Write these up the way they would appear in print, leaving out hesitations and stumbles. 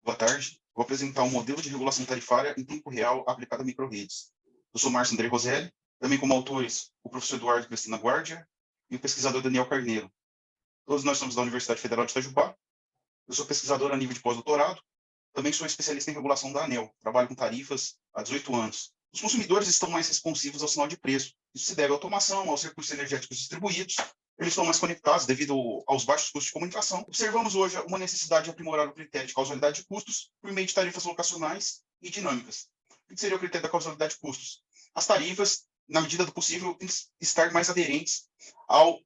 Boa tarde. Vou apresentar um modelo de regulação tarifária em tempo real aplicado a microrredes. Eu sou Márcio André Roselli, também como autores o professor Eduardo Cristina Guardia e o pesquisador Daniel Carneiro. Todos nós somos da Universidade Federal de Itajubá. Eu sou pesquisador a nível de pós-doutorado, também sou especialista em regulação da ANEEL, trabalho com tarifas há 18 anos. Os consumidores estão mais responsivos ao sinal de preço. Isso se deve à automação, aos recursos energéticos distribuídos. Eles estão mais conectados devido aos baixos custos de comunicação. Observamos hoje uma necessidade de aprimorar o critério de causalidade de custos por meio de tarifas locacionais e dinâmicas. O que seria o critério da causalidade de custos? As tarifas, na medida do possível, têm que estar mais aderentes ao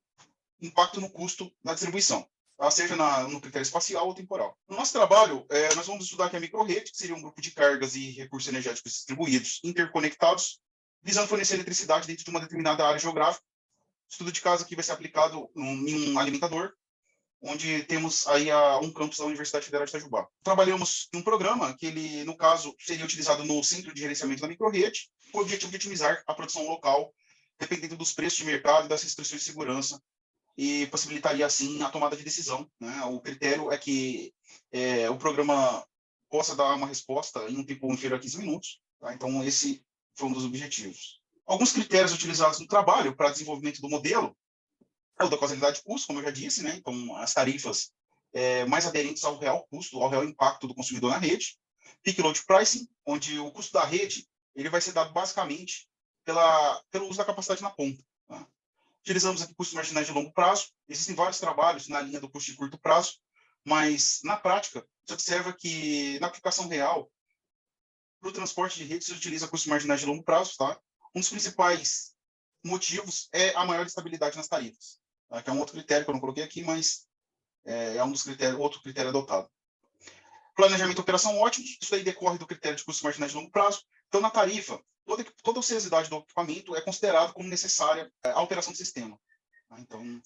impacto no custo da distribuição, seja no critério espacial ou temporal. No nosso trabalho, nós vamos estudar aqui a microrrede, que seria um grupo de cargas e recursos energéticos distribuídos, interconectados, visando fornecer eletricidade dentro de uma determinada área geográfica. O estudo de caso aqui vai ser aplicado em um alimentador, onde temos aí um campus da Universidade Federal de Itajubá. Trabalhamos em um programa que ele, no caso, seria utilizado no centro de gerenciamento da microrrede, com o objetivo de otimizar a produção local, dependendo dos preços de mercado e das restrições de segurança, e possibilitaria, assim, a tomada de decisão, né? O critério é que o programa possa dar uma resposta em um tempo inferior a 15 minutos. Tá? Então, esse foi um dos objetivos. Alguns critérios utilizados no trabalho para desenvolvimento do modelo é o da causalidade de custo, como eu já disse, né? Então, as tarifas mais aderentes ao real custo, ao real impacto do consumidor na rede. Peak Load Pricing, onde o custo da rede ele vai ser dado basicamente pelo uso da capacidade na ponta. Tá? Utilizamos aqui custos marginais de longo prazo. Existem vários trabalhos na linha do custo de curto prazo, mas, na prática, se observa que, na aplicação real, para o transporte de rede, se utiliza custos marginais de longo prazo. Tá? Um dos principais motivos é a maior estabilidade nas tarifas, tá? Que é um outro critério que eu não coloquei aqui, mas é um dos critérios, outro critério adotado. Planejamento e operação ótimo, isso aí decorre do critério de custos marginais de longo prazo. Então, na tarifa, toda a ociosidade do equipamento é considerada como necessária à operação do sistema. Então,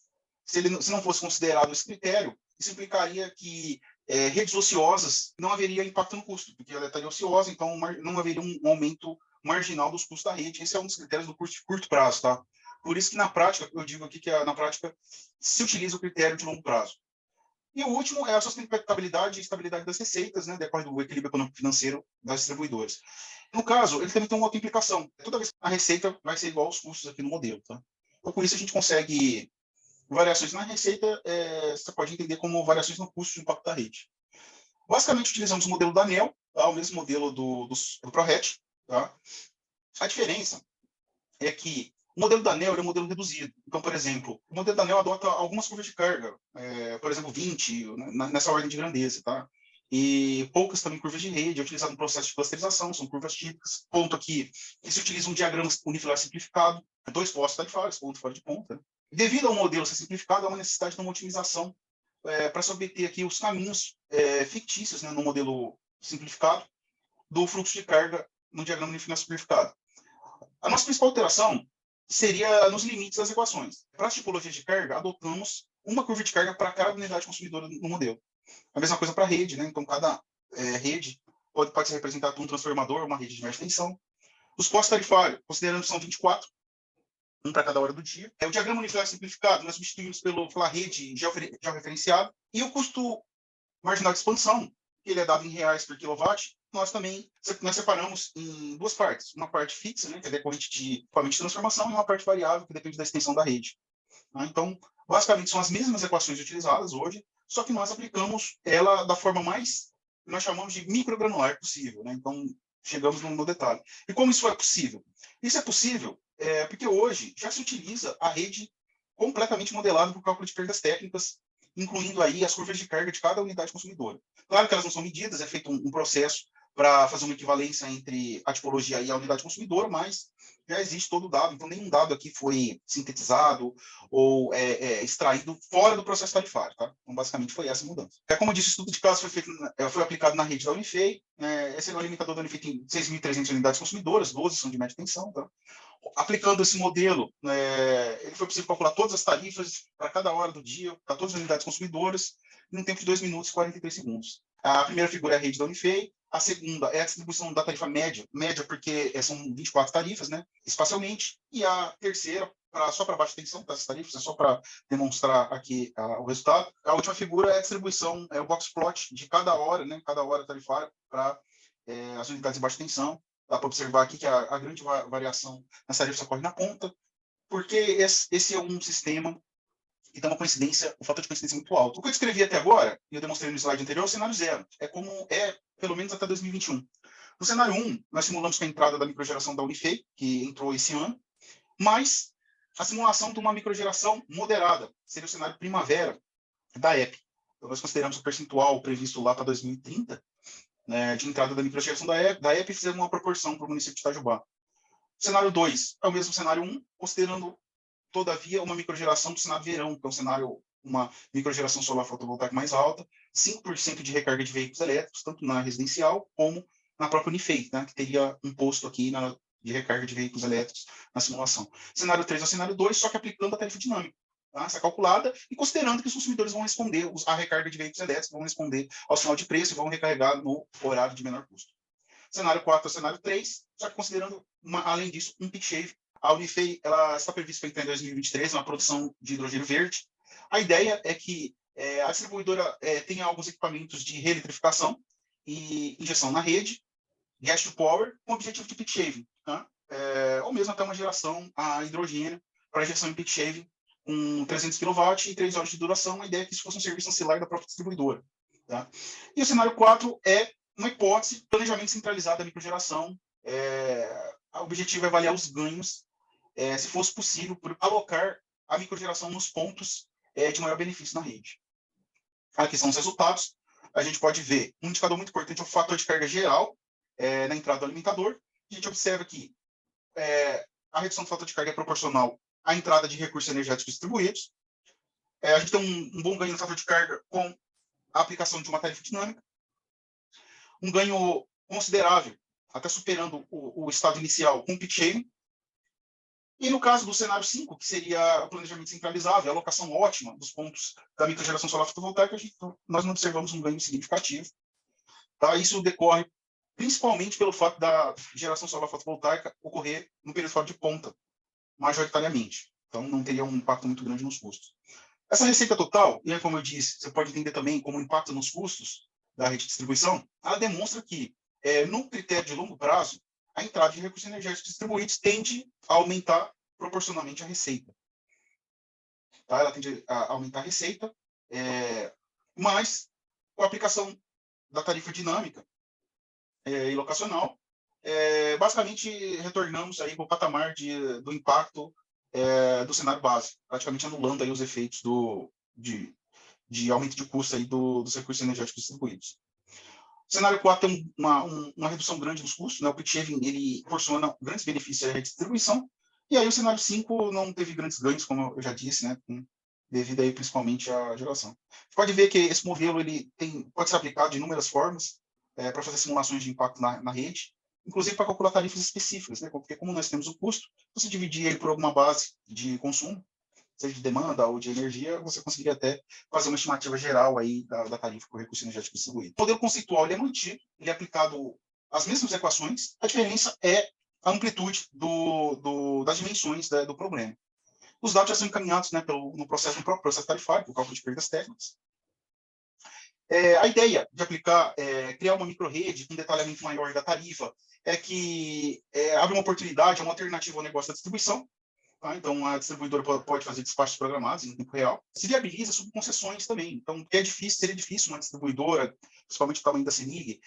se não fosse considerado esse critério, isso implicaria que redes ociosas não haveria impacto no custo, porque ela estaria ociosa, então não haveria um aumento marginal dos custos da rede. Esse é um dos critérios do custo de curto prazo. Tá? Por isso que, na prática, eu digo aqui que na prática se utiliza o critério de longo prazo. E o último é a sustentabilidade e estabilidade das receitas, né, decorre do equilíbrio econômico-financeiro das distribuidoras. No caso, ele também tem uma outra implicação. Toda vez que a receita vai ser igual aos custos aqui no modelo. Tá? Então, por isso, a gente consegue variações na receita, você pode entender como variações no custo de impacto da rede. Basicamente, utilizamos o modelo da ANEEL, tá? O mesmo modelo do ProRet. Tá? A diferença é que o modelo da ANEEL é um modelo reduzido. Então, por exemplo, o modelo da ANEEL adota algumas curvas de carga, por exemplo, 20, nessa ordem de grandeza, tá? E poucas também curvas de rede, é utilizado no processo de clusterização, são curvas típicas. Ponto aqui, que se utiliza um diagrama unifilar simplificado, dois postos tarifários, ponto fora de ponta. Devido ao modelo ser simplificado, há uma necessidade de uma otimização para se obter aqui os caminhos fictícios, né, no modelo simplificado, do fluxo de carga no diagrama unifilar simplificado. A nossa principal alteração seria nos limites das equações. Para as tipologias de carga, adotamos uma curva de carga para cada unidade consumidora no modelo. A mesma coisa para a rede, né? Então, cada rede pode ser representada por um transformador, uma rede de média tensão. Os postos tarifários, considerando que são 24, um para cada hora do dia. O diagrama unifilar simplificado, nós substituímos pela rede georreferenciada. E o custo marginal de expansão, que ele é dado em reais por quilowatt, nós separamos em duas partes. Uma parte fixa, né, que é decorrente de equipamento de transformação, e uma parte variável, que depende da extensão da rede. Então, basicamente, são as mesmas equações utilizadas hoje, só que nós aplicamos ela da forma mais, que nós chamamos de microgranular possível. Né? Então, chegamos no detalhe. E como isso é possível? Isso é possível porque hoje já se utiliza a rede completamente modelada por cálculo de perdas técnicas, incluindo aí as curvas de carga de cada unidade consumidora. Claro que elas não são medidas, é feito um processo para fazer uma equivalência entre a tipologia e a unidade consumidora, mas já existe todo o dado, então nenhum dado aqui foi sintetizado ou extraído fora do processo tarifário. Tá? Então, basicamente, foi essa a mudança. Como eu disse, o estudo de caso foi aplicado na rede da Unifei. Esse é o limitador da Unifei, tem 6.300 unidades consumidoras, 12 são de média tensão. Tá? Aplicando esse modelo, ele foi possível calcular todas as tarifas para cada hora do dia, para todas as unidades consumidoras, em um tempo de 2 minutos e 43 segundos. A primeira figura é a rede da Unifei, a segunda é a distribuição da tarifa média porque são 24 tarifas, né, espacialmente, e a terceira só para baixa tensão dessas tarifas, é só para demonstrar aqui o resultado. A última figura é a distribuição, é o box plot de cada hora, né, cada hora tarifária para as unidades de baixa tensão. Dá para observar aqui que a grande variação nas tarifas ocorre na ponta, porque esse é um sistema que tem uma coincidência, um fator de coincidência muito alto. O que eu descrevi até agora, e eu demonstrei no slide anterior, é o cenário zero. É como é, pelo menos até 2021. No cenário 1, nós simulamos com a entrada da microgeração da Unifei, que entrou esse ano, mas a simulação de uma microgeração moderada, seria o cenário primavera da EP. Então, nós consideramos o percentual previsto lá para 2030, né, de entrada da microgeração da EP, e fizemos uma proporção para o município de Itajubá. O cenário 2 é o mesmo cenário 1, considerando, todavia, uma microgeração do cenário verão, que é um cenário, uma microgeração solar fotovoltaica mais alta, 5% de recarga de veículos elétricos, tanto na residencial como na própria Unifei, né, que teria um posto aqui de recarga de veículos elétricos na simulação. Cenário 3 é o cenário 2, só que aplicando a tarifa dinâmica. Tá? Essa calculada e considerando que os consumidores vão responder à recarga de veículos elétricos, vão responder ao sinal de preço e vão recarregar no horário de menor custo. Cenário 4 é o cenário 3, só que considerando, além disso, um peak shave. A Unifei ela está prevista para entrar em 2023, uma produção de hidrogênio verde. A ideia é que a distribuidora tenha alguns equipamentos de reeletrificação e injeção na rede, gas to power, com o objetivo de peak shaving, tá? Ou mesmo até uma geração a hidrogênio para injeção em peak shaving com 300 kW e 3 horas de duração. A ideia é que isso fosse um serviço ancilar da própria distribuidora. Tá? E o cenário 4 é uma hipótese, planejamento centralizado da microgeração. O objetivo é avaliar os ganhos, se fosse possível, por alocar a microgeração nos pontos de maior benefício na rede. Aqui são os resultados. A gente pode ver um indicador muito importante é o fator de carga geral na entrada do alimentador. A gente observa que a redução do fator de carga é proporcional à entrada de recursos energéticos distribuídos. A gente tem um bom ganho no fator de carga com a aplicação de uma tarifa dinâmica. Um ganho considerável, até superando o estado inicial com o peak shaving. E no caso do cenário 5, que seria o planejamento centralizado, a alocação ótima dos pontos da microgeração solar fotovoltaica, nós não observamos um ganho significativo. Tá? Isso decorre principalmente pelo fato da geração solar fotovoltaica ocorrer no período fora de ponta, majoritariamente. Então, não teria um impacto muito grande nos custos. Essa receita total, e aí, como eu disse, você pode entender também como impacto nos custos da rede de distribuição, ela demonstra que, no critério de longo prazo, a entrada de recursos energéticos distribuídos tende a aumentar proporcionalmente a receita. Tá? Ela tende a aumentar a receita, mas com a aplicação da tarifa dinâmica e locacional, basicamente retornamos aí para o patamar do impacto do cenário base, praticamente anulando aí os efeitos de aumento de custo aí dos recursos energéticos distribuídos. O cenário 4 tem uma redução grande dos custos, né? O peak shaving ele proporciona grandes benefícios à rede de distribuição, e aí o cenário 5 não teve grandes ganhos, como eu já disse, né? Devido aí principalmente à geração. Você pode ver que esse modelo ele pode ser aplicado de inúmeras formas para fazer simulações de impacto na rede, inclusive para calcular tarifas específicas, né? Porque como nós temos o custo, você dividir ele por alguma base de consumo, seja de demanda ou de energia, você conseguiria até fazer uma estimativa geral aí da tarifa por recurso energético distribuído. O modelo conceitual ele é mantido, ele é aplicado as mesmas equações, a diferença é a amplitude das dimensões do problema. Os dados já são encaminhados, né, no próprio processo tarifário, para o cálculo de perdas técnicas. A ideia de criar uma microrrede com detalhamento maior da tarifa é que abre uma oportunidade, uma alternativa ao negócio da distribuição. Tá? Então, a distribuidora pode fazer despachos programados em tempo real. Se viabiliza subconcessões também. Então, seria difícil uma distribuidora, principalmente o tamanho da CEMIG,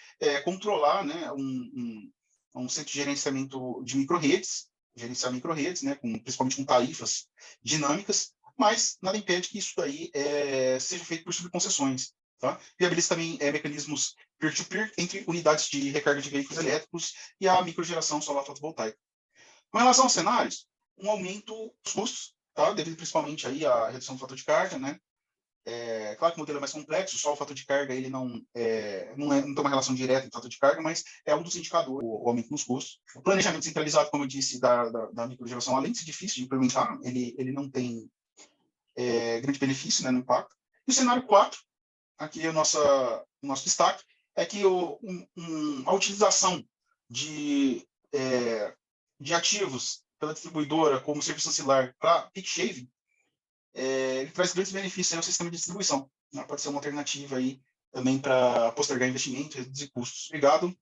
controlar, né, um centro de gerenciamento de microrredes, gerenciar microrredes, né, principalmente com tarifas dinâmicas, mas nada impede que isso daí seja feito por subconcessões. Tá? Viabiliza também mecanismos peer-to-peer entre unidades de recarga de veículos elétricos e a microgeração solar fotovoltaica. Com relação aos cenários, um aumento dos custos, tá? Devido principalmente aí à redução do fator de carga, né? Claro que o modelo é mais complexo, só o fator de carga ele não tem uma relação direta com o fator de carga, mas é um dos indicadores, o aumento nos custos. O planejamento centralizado, como eu disse, da microgeração, além de ser difícil de implementar, ele não tem grande benefício, né, no impacto. E o cenário 4, aqui o nosso destaque, é que a utilização de ativos pela distribuidora como serviço ancilar para peak shaving, ele traz grandes benefícios ao sistema de distribuição, né? Pode ser uma alternativa aí também para postergar investimento e reduzir custos. Obrigado.